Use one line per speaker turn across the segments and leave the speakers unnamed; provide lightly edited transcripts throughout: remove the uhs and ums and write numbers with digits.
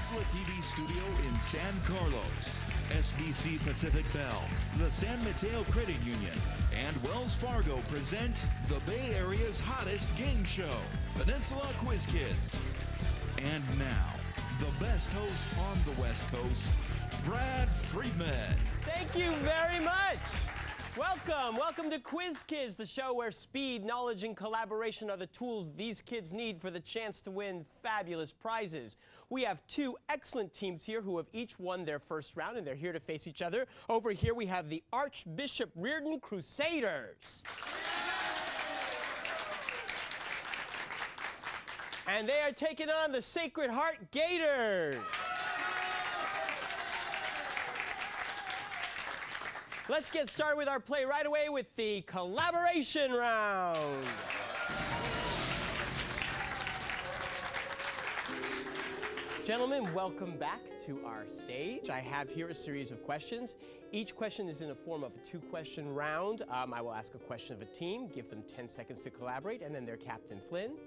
Peninsula TV studio in San Carlos, SBC Pacific Bell, the San Mateo Credit Union, and Wells Fargo present the Bay Area's hottest game show, Peninsula Quiz Kids. And now, the best host on the West Coast, Brad Friedman.
Thank you very much. Welcome to Quiz Kids, the show where speed, knowledge, and collaboration are the tools these kids need for the chance to win fabulous prizes. We have two excellent teams here who have each won their first round, and they're here to face each other. Over here we have the Archbishop Riordan Crusaders. And they are taking on the Sacred Heart Gators. Let's get started with our play right away with the collaboration round. Gentlemen, welcome back to our stage. I have here a series of questions. Each question is in the form of a two-question round. I will ask a question of a team, give them 10 seconds to collaborate, and then their captain, Flynn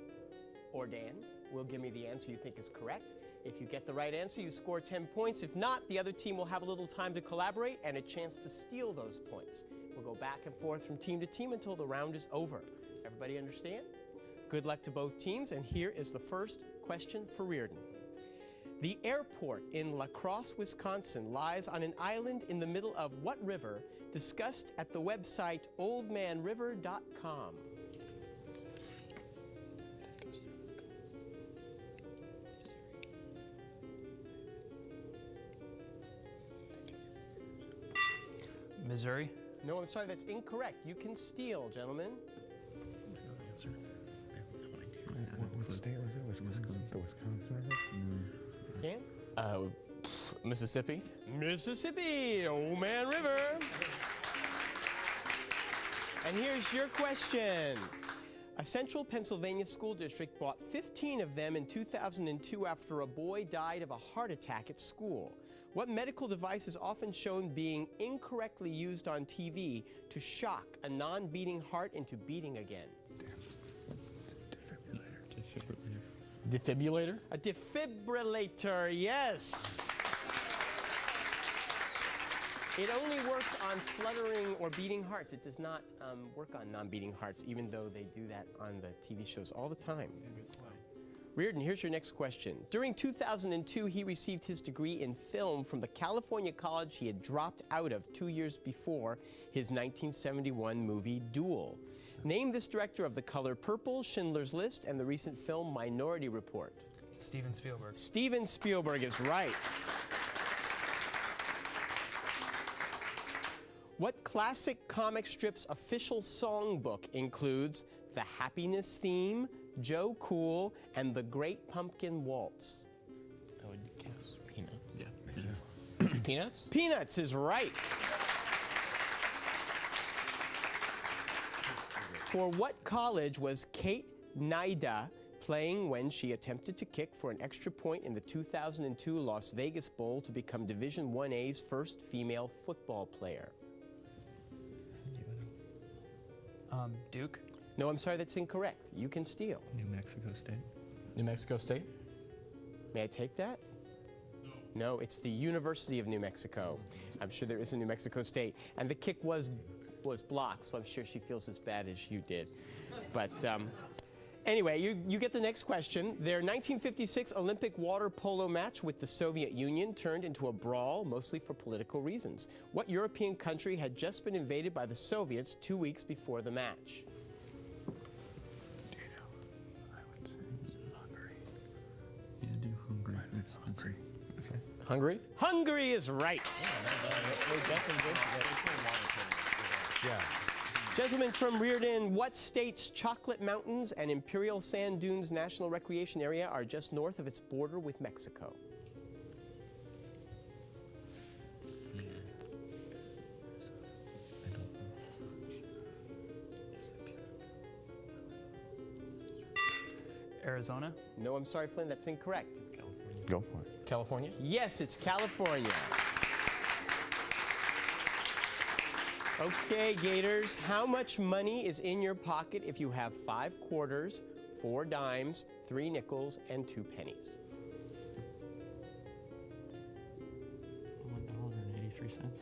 or Dan, will give me the answer you think is correct. If you get the right answer, you score 10 points. If not, the other team will have a little time to collaborate and a chance to steal those points. We'll go back and forth from team to team until the round is over. Everybody understand? Good luck to both teams, and here is the first question for Riordan. The airport in La Crosse, Wisconsin lies on an island in the middle of what river, discussed at the website oldmanriver.com?
Missouri?
No, I'm sorry, that's incorrect. You can steal, gentlemen.
What state was it? Wisconsin? The Wisconsin River?
Dan?
Mississippi.
Mississippi, Old Man River. And here's your question. A central Pennsylvania school district bought 15 of them in 2002 after a boy died of a heart attack at school. What medical device is often shown being incorrectly used on TV to shock a non-beating heart into beating again?
Defibrillator?
A defibrillator, yes. It only works on fluttering or beating hearts. It does not work on non-beating hearts, even though they do that on the TV shows all the time. Riordan, here's your next question. During 2002, he received his degree in film from the California college he had dropped out of 2 years before his 1971 movie Duel. Name this director of The Color Purple, Schindler's List, and the recent film Minority Report.
Steven Spielberg.
Steven Spielberg is right. What classic comic strip's official songbook includes The Happiness Theme, Joe Cool, and The Great Pumpkin Waltz?
I would guess Peanut.
Yeah.
Peanuts?
Peanuts is right. For what college was Kate Nida playing when she attempted to kick for an extra point in the 2002 Las Vegas Bowl to become Division IA's first female football player?
Duke?
No, I'm sorry, that's incorrect. You can steal.
New Mexico State.
New Mexico State?
May I take that? No, it's the University of New Mexico. I'm sure there is a New Mexico State. And the kick was blocked, so I'm sure she feels as bad as you did. But anyway, you get the next question. Their 1956 Olympic water polo match with the Soviet Union turned into a brawl, mostly for political reasons. What European country had just been invaded by the Soviets 2 weeks before the match?
I would say Hungary. Yeah, do Hungary. It's Hungary. Okay.
Hungary?
Hungary is right.
Yeah.
Gentlemen from Riordan, what state's Chocolate Mountains and Imperial Sand Dunes National Recreation Area are just north of its border with Mexico?
Arizona?
No, I'm sorry, Flynn, that's incorrect.
California. Go for it.
California?
Yes, it's California. Okay, Gators, how much money is in your pocket if you have 5 quarters, 4 dimes, 3 nickels, and 2 pennies?
$1.83.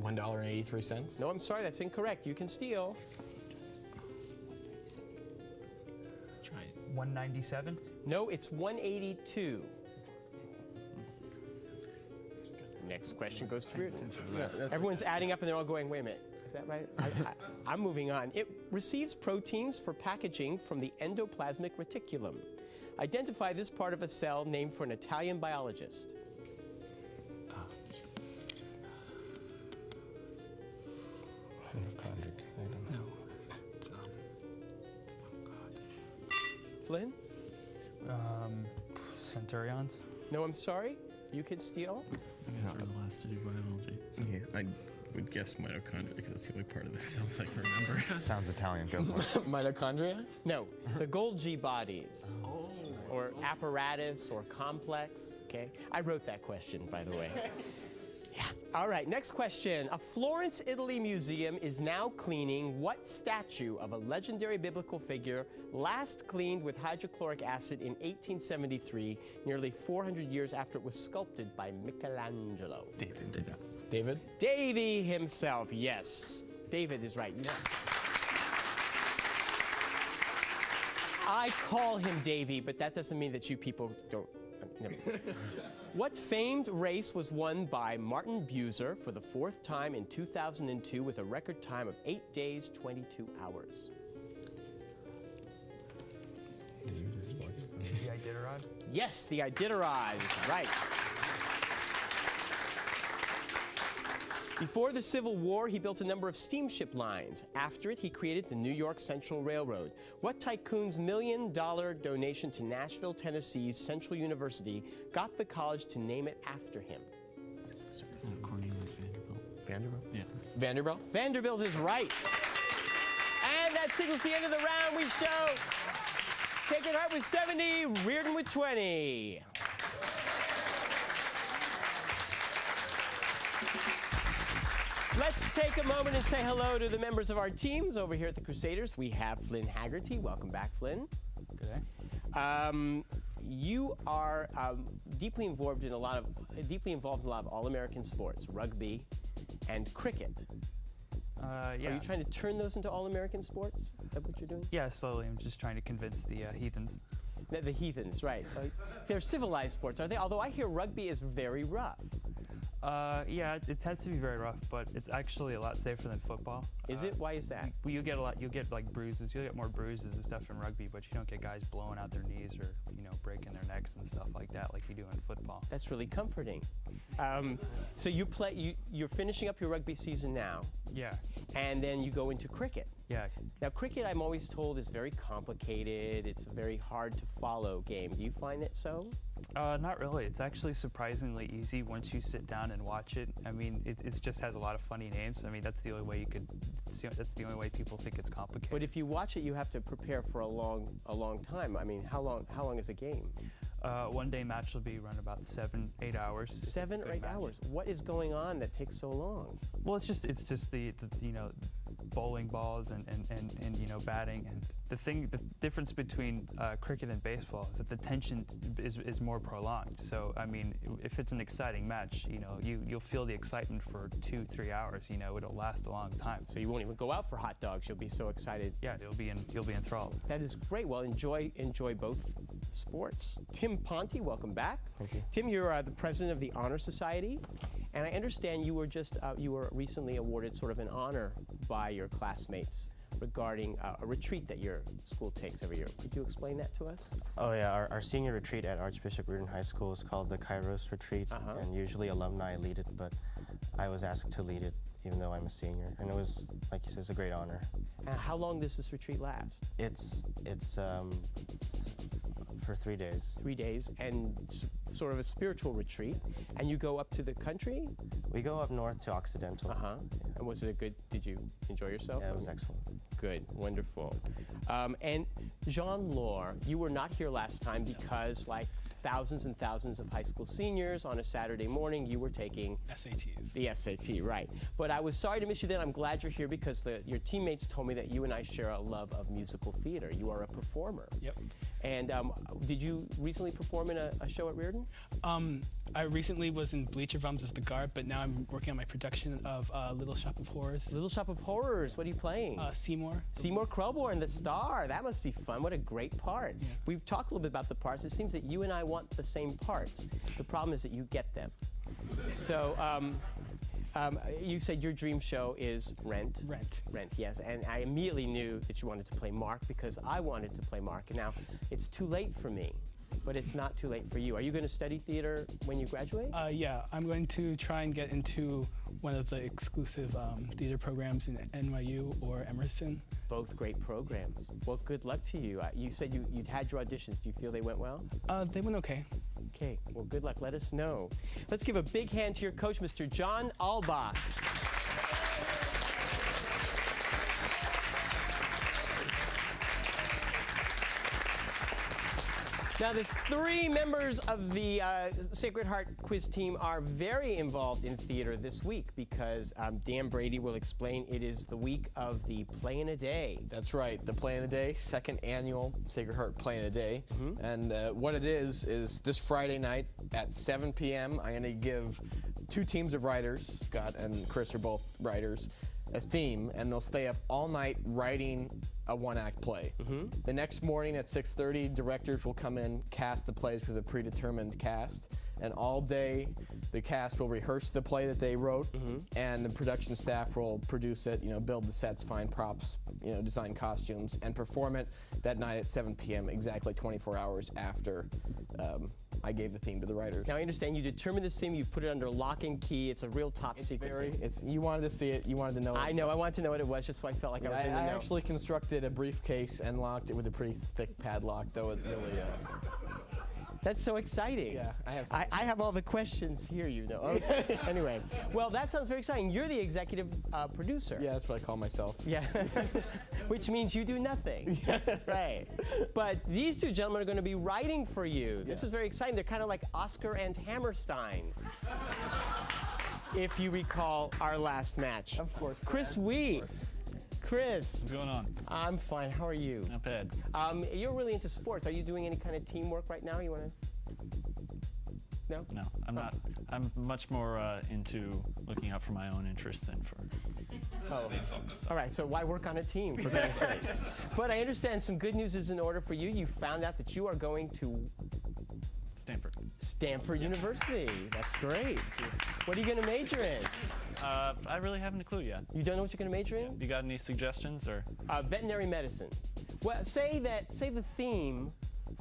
$1.83.
No, I'm sorry, that's incorrect. You can steal.
Try it.
197.
No, it's 182. Next question goes to Riordan. Everyone's adding up and they're all going, wait a minute, is that right? I'm moving on. It receives proteins for packaging from the endoplasmic reticulum. Identify this part of a cell named for an Italian biologist.
No. It's, oh God.
Flynn?
Centurions.
No, I'm sorry. You can steal.
I mean, we're the last to do biology. So.
Yeah, I would guess mitochondria because that's the only part of the cells I can remember.
Sounds Italian. Go for it.
Mitochondria?
No, the Golgi bodies. Or apparatus or complex, okay? I wrote that question, by the way. Yeah. All right, next question. A Florence, Italy museum is now cleaning what statue of a legendary biblical figure last cleaned with hydrochloric acid in 1873, nearly 400 years after it was sculpted by Michelangelo?
David?
Davy himself, yes. David is right. I call him Davy, but that doesn't mean that you people don't. Never. What famed race was won by Martin Buser for the 4th time in 2002 with a record time of 8 days, 22 hours?
The Iditarod.
Yes, the Iditarod is right. Before the Civil War, he built a number of steamship lines. After it, he created the New York Central Railroad. What tycoon's $1 million donation to Nashville, Tennessee's Central University got the college to name it after him?
Cornelius Vanderbilt.
Vanderbilt?
Yeah.
Vanderbilt?
Vanderbilt is right. And that signals the end of the round. We show Sacred Heart with 70, Riordan with 20. Let's take a moment and say hello to the members of our teams over here at the Crusaders. We have Flynn Haggerty. Welcome back, Flynn.
Good day.
You are deeply involved in a lot of all-American sports, rugby and cricket.
Yeah.
Are you trying to turn those into all-American sports? Is that what you're doing?
Yeah, slowly. I'm just trying to convince the heathens.
The heathens, right. They're civilized sports, are they? Although I hear rugby is very rough.
Yeah, it tends to be very rough, but it's actually a lot safer than football.
Is it? Why is that?
You'll get like bruises. You'll get more bruises and stuff in rugby, but you don't get guys blowing out their knees or breaking their necks and stuff like that like you do in football.
That's really comforting. So you're finishing up your rugby season now.
Yeah.
And then you go into cricket.
Yeah.
Now, cricket, I'm always told, is very complicated. It's a very hard to follow game. Do you find it so?
Not really. It's actually surprisingly easy once you sit down and watch it. I mean, it just has a lot of funny names. I mean, that's the only way that's the only way people think it's complicated.
But if you watch it, you have to prepare for a long time. I mean, how long is a game?
One-day match will be run about 7-8 hours.
7 or 8 hours. What is going on that takes so long?
Well, it's just the bowling balls and batting, and the difference between cricket and baseball is that the tension is more prolonged. So I mean, if it's an exciting match, you'll feel the excitement for 2-3 hours. It'll last a long time.
So you won't even go out for hot dogs. You'll be so excited.
Yeah, you'll be enthralled.
That is great. Well, enjoy both sports. Tim Ponte, welcome back.
Thank you.
Tim, you're the president of the Honor Society, and I understand you were recently awarded sort of an honor by your classmates regarding a retreat that your school takes every year. Could you explain that to us?
Oh yeah, our senior retreat at Archbishop Riordan High School is called the Kairos Retreat, and usually alumni lead it, but I was asked to lead it even though I'm a senior, and it was, like you said, it's a great honor.
And how long does this retreat last?
It's for 3 days.
3 days, and sort of a spiritual retreat, and you go up to the country?
We go up north to Occidental.
And was it did you enjoy yourself?
Yeah, it was excellent.
Good, wonderful. And Jean-Laure, you were not here last time because, like thousands and thousands of high school seniors, on a Saturday morning, you were taking
SATs.
the SAT, right. But I was sorry to miss you then. I'm glad you're here because your teammates told me that you and I share a love of musical theater. You are a performer.
Yep.
And did you recently perform in a show at Riordan?
I recently was in Bleacher Bums as the guard, but now I'm working on my production of Little Shop of Horrors.
Little Shop of Horrors. What are you playing?
Seymour.
Seymour Krelborn, the star. That must be fun. What a great part.
Yeah.
We've talked a little bit about the parts. It seems that you and I want the same parts. The problem is that you get them. So you said your dream show is Rent. Rent, yes. And I immediately knew that you wanted to play Mark because I wanted to play Mark. And now it's too late for me, but it's not too late for you. Are you going to study theater when you graduate?
Yeah, I'm going to try and get into one of the exclusive theater programs in NYU or Emerson.
Both great programs. Well, good luck to you. You said you'd had your auditions. Do you feel they went well?
They went okay.
Okay, well, good luck. Let us know. Let's give a big hand to your coach, Mr. John Albach. Now, the three members of the Sacred Heart quiz team are very involved in theater this week because Dan Brady will explain it is the week of the Play in a Day.
That's right, the Play in a Day, second annual Sacred Heart Play in a Day. And what it is this Friday night at 7 p.m., I'm going to give two teams of writers, Scott and Chris are both writers, a theme, and they'll stay up all night writing a one-act play. The next morning at 6:30, directors will come in, cast the plays for the predetermined cast, and all day the cast will rehearse the play that they wrote, and the production staff will produce it, build the sets, find props, design costumes, and perform it that night at 7 p.m., exactly 24 hours after I gave the theme to the writers.
Now, I understand you determined this theme, you've put it under lock and key, it's a real top secret.
You wanted to see it, you wanted to know it.
I know, I wanted to know what it was, just so I felt like I was in the know.
I actually constructed a briefcase and locked it with a pretty thick padlock, though it really...
That's so exciting.
Yeah,
I have all the questions here, Okay. Anyway, well, that sounds very exciting. You're the executive producer.
Yeah, that's what I call myself.
Yeah, which means you do nothing. Right. But these two gentlemen are going to be writing for you. This is very exciting. They're kind of like Oscar and Hammerstein, if you recall our last match.
Of course.
Chris Wee. Chris.
What's going on?
I'm fine. How are you?
Not bad.
You're really into sports. Are you doing any kind of teamwork right now? You want to? No?
No, I'm not. I'm much more into looking out for my own interest than for these folks.
All right, so why work on a team, for goodness sake? But I understand some good news is in order for you. You found out that you are going to Stanford University. That's great. What are you going to major in?
I really haven't a clue yet.
You don't know what you're going to major in?
You got any suggestions or?
Veterinary medicine. Well, say the theme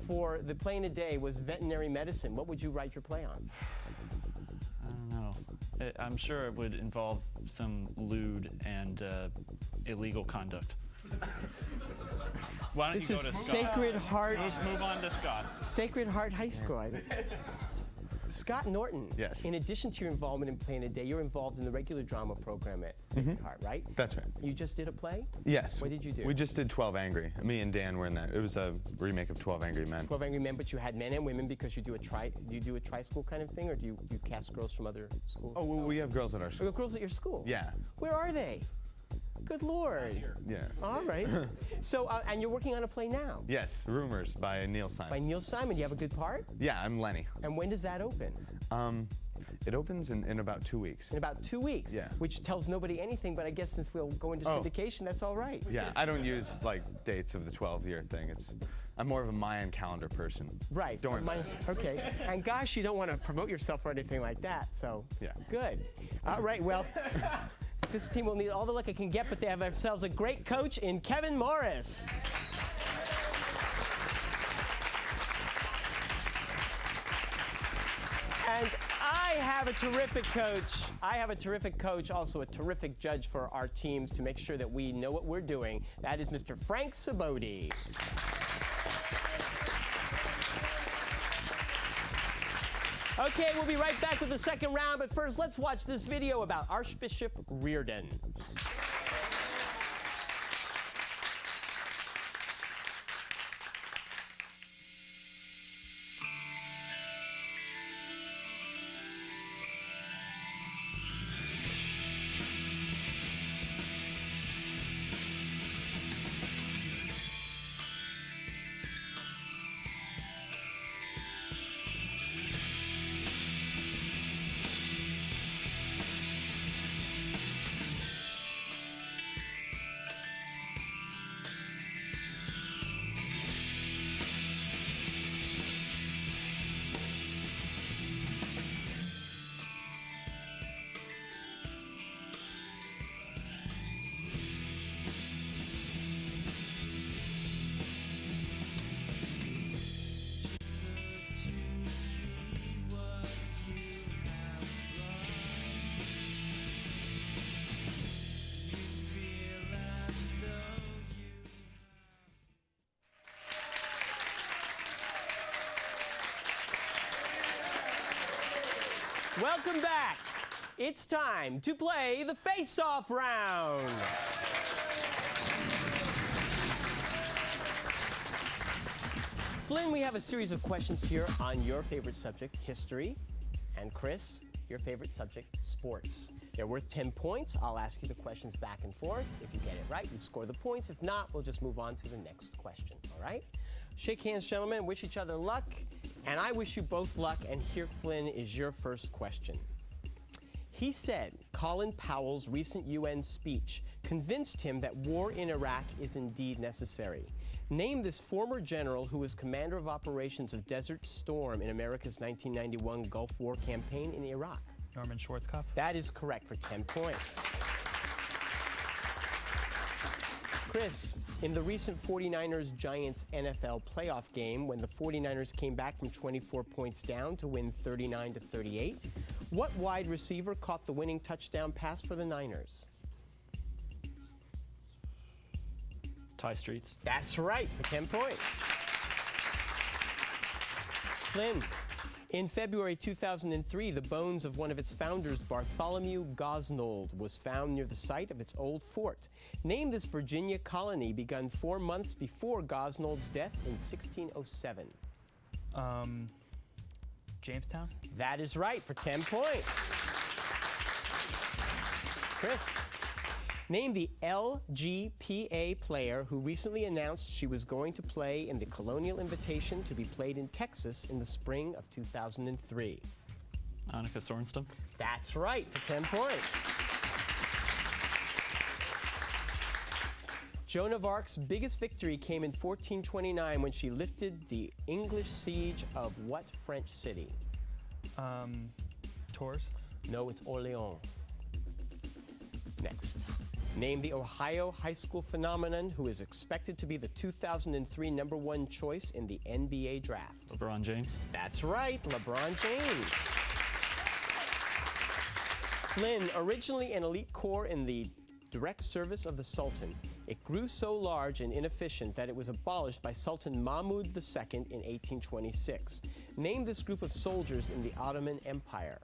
for the Play in a Day was veterinary medicine. What would you write your play on?
I don't know. I'm sure it would involve some lewd and illegal conduct. Why don't you go to Scott?
Sacred Heart.
Move on to Scott.
Sacred Heart High School. Scott Norton.
Yes.
In addition to your involvement in Play in a Day, you're involved in the regular drama program at Sacred Heart, right?
That's right.
You just did a play?
Yes.
What did you do?
We just did 12 Angry. Me and Dan were in that. It was a remake of 12 Angry Men.
12 Angry Men, but you had men and women because you do a tri-school kind of thing, or do you cast girls from other schools?
Oh, well, we have girls at our
Oh,
school.
girls at your school?
Yeah.
Where are they? Good Lord.
Yeah.
All right. So, and you're working on a play now?
Yes, Rumors by Neil Simon.
By Neil Simon. You have a good part?
Yeah, I'm Lenny.
And when does that open?
It opens in about 2 weeks.
In about 2 weeks?
Yeah.
Which tells nobody anything, but I guess since we'll go into syndication, that's all right.
Yeah, I don't use dates of the 12-year thing. I'm more of a Mayan calendar person.
Right.
Don't worry.
Okay. And gosh, you don't want to promote yourself or anything like that, so
yeah.
Good. All right, well, this team will need all the luck it can get, but they have themselves a great coach in Kevin Morris. And I have a terrific coach. I have a terrific coach, also a terrific judge for our teams to make sure that we know what we're doing. That is Mr. Frank Saboti. Okay, we'll be right back with the second round, but first let's watch this video about Archbishop Riordan. Welcome back. It's time to play the face-off round. Flynn, we have a series of questions here on your favorite subject, history, and Chris, your favorite subject, sports. They're worth 10 points. I'll ask you the questions back and forth. If you get it right, you score the points. If not, we'll just move on to the next question, all right? Shake hands, gentlemen. Wish each other luck. And I wish you both luck. And here, Flynn, is your first question. He said Colin Powell's recent UN speech convinced him that war in Iraq is indeed necessary. Name this former general who was commander of operations of Desert Storm in America's 1991 Gulf War campaign in Iraq.
Norman Schwarzkopf.
That is correct for 10 points. Chris, in the recent 49ers-Giants NFL playoff game, when the 49ers came back from 24 points down to win 39-38, what wide receiver caught the winning touchdown pass for the Niners?
Ty Streets.
That's right, for 10 points. Flynn, in February 2003, the bones of one of its founders, Bartholomew Gosnold, was found near the site of its old fort. Name this Virginia colony begun 4 months before Gosnold's death in 1607.
Jamestown?
That is right, for 10 points. Chris, name the LGPA player who recently announced she was going to play in the Colonial Invitation to be played in Texas in the spring of 2003.
Annika Sorenstam.
That's right, for 10 points. Joan of Arc's biggest victory came in 1429 when she lifted the English siege of what French city?
Tours?
No, it's Orléans. Next. Name the Ohio high school phenomenon who is expected to be the 2003 #1 choice in the NBA draft.
LeBron James.
That's right, LeBron James. Flynn, originally an elite corps in the direct service of the Sultan, it grew so large and inefficient that it was abolished by Sultan Mahmud II in 1826. Name this group of soldiers in the Ottoman Empire.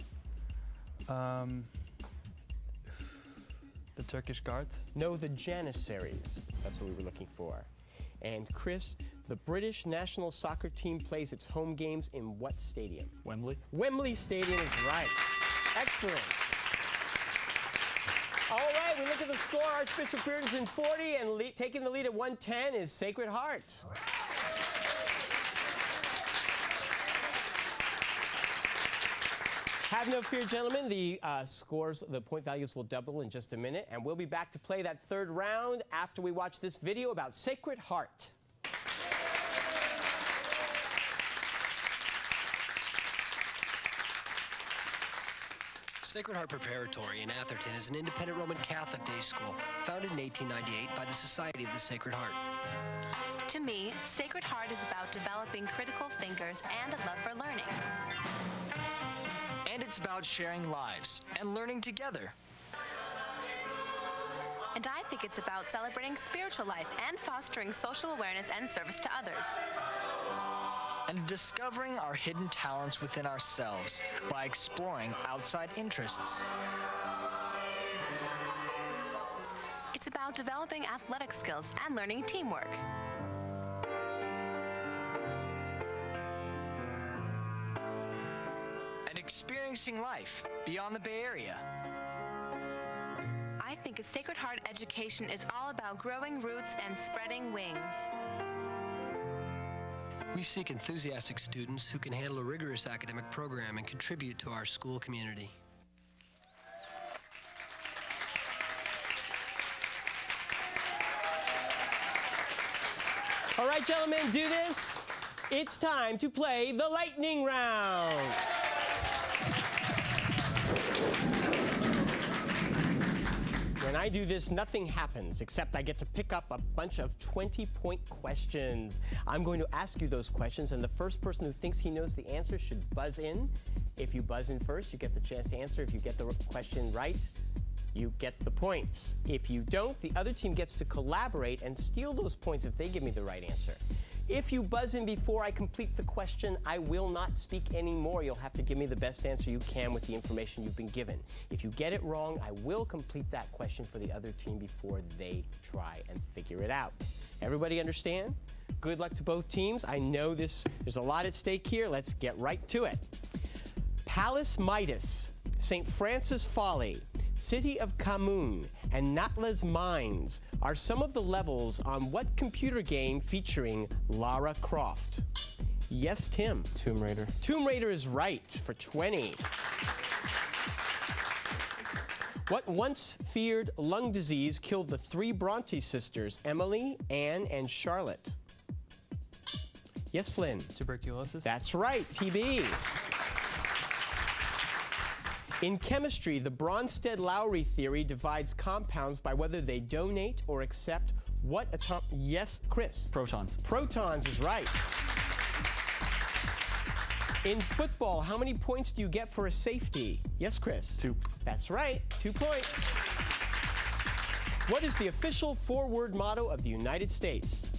The Turkish Guards?
No, the Janissaries. That's what we were looking for. And Chris, the British national soccer team plays its home games in what stadium?
Wembley.
Wembley Stadium is right. Excellent. All right, we look at the score. Archbishop Riordan's in 40, and taking the lead at 110 is Sacred Heart. Have no fear, gentlemen. The scores, the point values will double in just a minute, and we'll be back to play that third round after we watch this video about Sacred Heart.
Sacred Heart Preparatory in Atherton is an independent Roman Catholic day school founded in 1898 by the Society of the Sacred Heart.
To me, Sacred Heart is about developing critical thinkers and a love for learning.
And it's about sharing lives and learning together.
And I think it's about celebrating spiritual life and fostering social awareness and service to others.
And discovering our hidden talents within ourselves by exploring outside interests.
It's about developing athletic skills and learning teamwork.
And experiencing life beyond the Bay Area.
I think a Sacred Heart education is all about growing roots and spreading wings.
We seek enthusiastic students who can handle a rigorous academic program and contribute to our school community.
All right, gentlemen, do this. It's time to play the lightning round. When I do this, nothing happens, except I get to pick up a bunch of 20-point questions. I'm going to ask you those questions, and the first person who thinks he knows the answer should buzz in. If you buzz in first, you get the chance to answer. If you get the question right, you get the points. If you don't, the other team gets to collaborate and steal those points if they give me the right answer. If you buzz in before I complete the question, I will not speak anymore. You'll have to give me the best answer you can with the information you've been given. If you get it wrong, I will complete that question for the other team before they try and figure it out. Everybody understand? Good luck to both teams. I know there's a lot at stake here. Let's get right to it. Palace Midas, St. Francis Folly, City of Kamun, and Natla's Mines are some of the levels on what computer game featuring Lara Croft? Yes, Tim.
Tomb Raider.
Tomb Raider is right for 20. What once feared lung disease killed the three Bronte sisters, Emily, Anne, and Charlotte? Yes, Flynn.
Tuberculosis.
That's right, TB. In chemistry, the Bronsted-Lowry theory divides compounds by whether they donate or accept what atom... Yes, Chris.
Protons.
Protons is right. In football, how many points do you get for a safety? Yes, Chris.
2.
That's right, 2 points. What is the official four-word motto of the United States?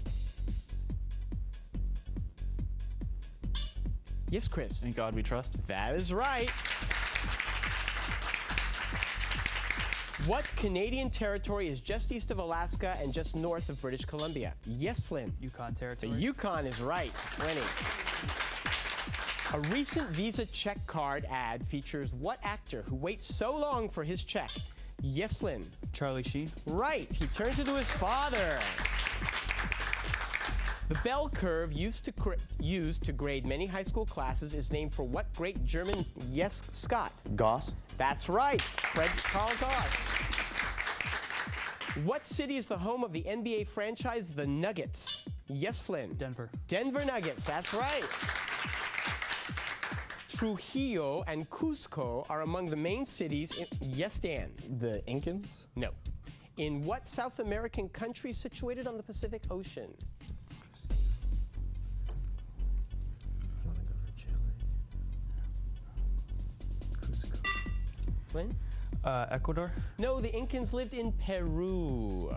Yes, Chris.
In God we trust.
That is right. What Canadian territory is just east of Alaska and just north of British Columbia? Yes, Flynn.
Yukon territory.
The Yukon is right. 20. A recent Visa check card ad features what actor who waits so long for his check? Yes, Flynn.
Charlie Sheen.
Right. He turns into his father. The bell curve used to grade many high school classes is named for what great German? Yes, Scott.
Gauss.
That's right. Fred Karl Gauss. What city is the home of the NBA franchise, the Nuggets? Yes, Flynn.
Denver.
Denver Nuggets. That's right. Trujillo and Cusco are among the main cities in... Yes, Dan.
The Incans?
No. In what South American country situated on the Pacific Ocean? Flynn?
Ecuador.
No, the Incans lived in Peru.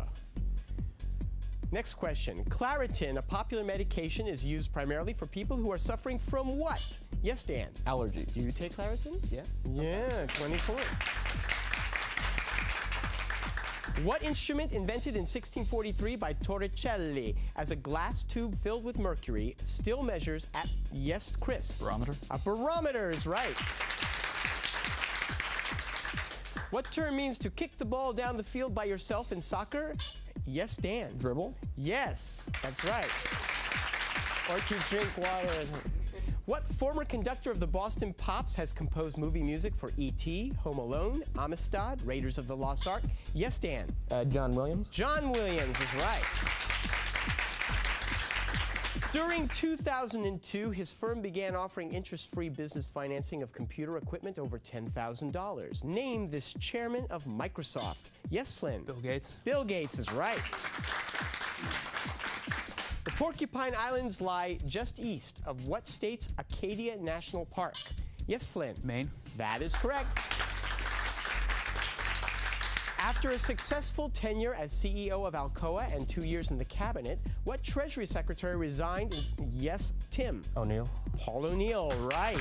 Next question. Claritin, a popular medication, is used primarily for people who are suffering from what? Yes, Dan.
Allergies.
Do you take Claritin?
Yeah.
Yeah, 20 points. What instrument invented in 1643 by Torricelli as a glass tube filled with mercury still measures at... Yes, Chris.
Barometer.
A barometer is right. What term means to kick the ball down the field by yourself in soccer? Yes, Dan.
Dribble.
Yes, that's right. Or to drink water. What former conductor of the Boston Pops has composed movie music for E.T., Home Alone, Amistad, Raiders of the Lost Ark? Yes, Dan.
John Williams.
John Williams is right. During 2002, his firm began offering interest-free business financing of computer equipment over $10,000. Name this chairman of Microsoft. Yes, Flynn.
Bill Gates.
Bill Gates is right. The Porcupine Islands lie just east of what state's Acadia National Park? Yes, Flynn.
Maine.
That is correct. After a successful tenure as CEO of Alcoa and 2 years in the cabinet, what Treasury Secretary resigned? Yes, Tim.
O'Neill.
Paul O'Neill, right.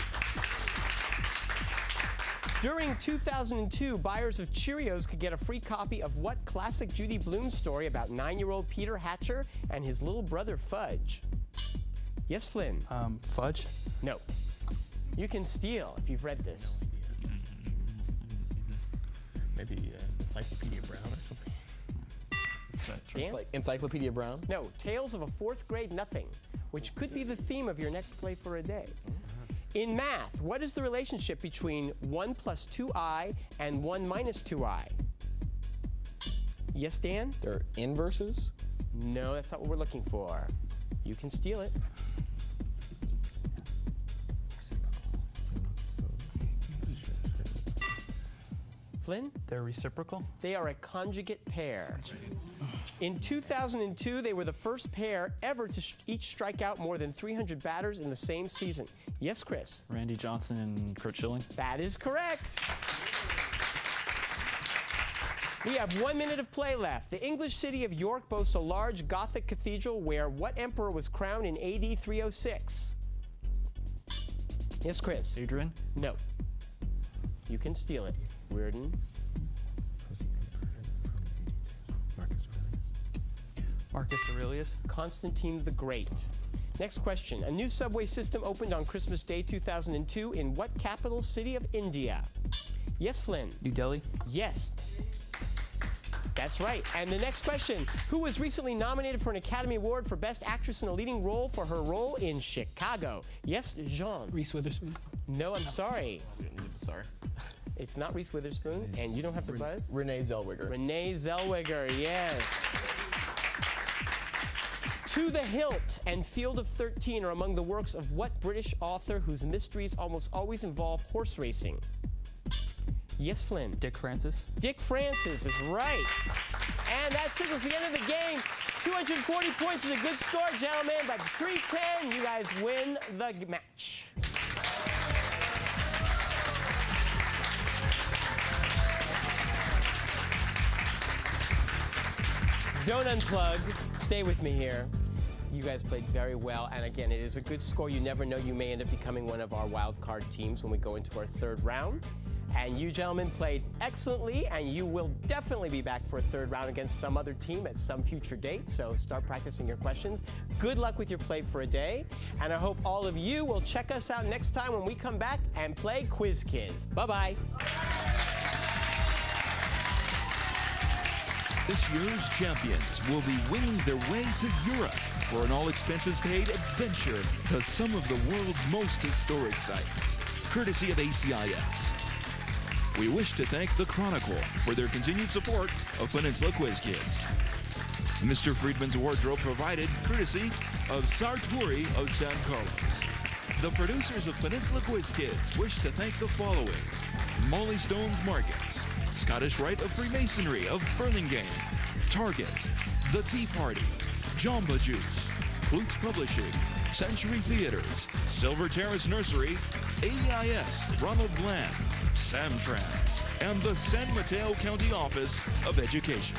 During 2002, buyers of Cheerios could get a free copy of what classic Judy Blume story about 9-year-old Peter Hatcher and his little brother Fudge? Yes, Flynn.
Fudge?
No. You can steal if you've read this.
Maybe Encyclopedia Brown or something.
Dan?
Like Encyclopedia Brown?
No, Tales of a Fourth Grade Nothing, which could be the theme of your next play for a day. In math, what is the relationship between 1 plus 2i and 1 minus 2i? Yes, Dan?
They're inverses?
No, that's not what we're looking for. You can steal it. Flynn?
They're reciprocal?
They are a conjugate pair. In 2002, they were the first pair ever to each strike out more than 300 batters in the same season. Yes, Chris?
Randy Johnson and Kurt Schilling.
That is correct. We have 1 minute of play left. The English city of York boasts a large Gothic cathedral where what emperor was crowned in AD 306? Yes, Chris?
Adrian?
No. You can steal it. Riordan?
Marcus Aurelius.
Constantine the Great. Next question. A new subway system opened on Christmas Day 2002 in what capital city of India? Yes, Flynn?
New Delhi.
Yes. That's right. And the next question. Who was recently nominated for an Academy Award for Best Actress in a Leading Role for her role in Chicago? Yes, Jean?
Reese Witherspoon.
No, I'm sorry.
Sorry.
It's not Reese Witherspoon, and you don't have to buzz?
Renee Zellweger.
Renee Zellweger, yes. To the Hilt and Field of 13 are among the works of what British author whose mysteries almost always involve horse racing? Yes, Flynn?
Dick Francis.
Dick Francis is right. And that's it. It's the end of the game. 240 points is a good score, gentlemen, but 310, you guys win the match. Don't unplug. Stay with me here. You guys played very well, and again, it is a good score. You never know, you may end up becoming one of our wild card teams when we go into our third round. And you gentlemen played excellently, and you will definitely be back for a third round against some other team at some future date, so start practicing your questions. Good luck with your play for a day, and I hope all of you will check us out next time when we come back and play Quiz Kids. Bye-bye.
This year's champions will be winging their way to Europe for an all-expenses-paid adventure to some of the world's most historic sites, courtesy of ACIS. We wish to thank the Chronicle for their continued support of Peninsula Quiz Kids. Mr. Friedman's wardrobe provided courtesy of Sartori of San Carlos. The producers of Peninsula Quiz Kids wish to thank the following: Molly Stone's Markets, Scottish Rite of Freemasonry of Burlingame, Target, The Tea Party, Jamba Juice, Klutz Publishing, Century Theaters, Silver Terrace Nursery, AEIS, Ronald Bland, Samtrans, and the San Mateo County Office of Education.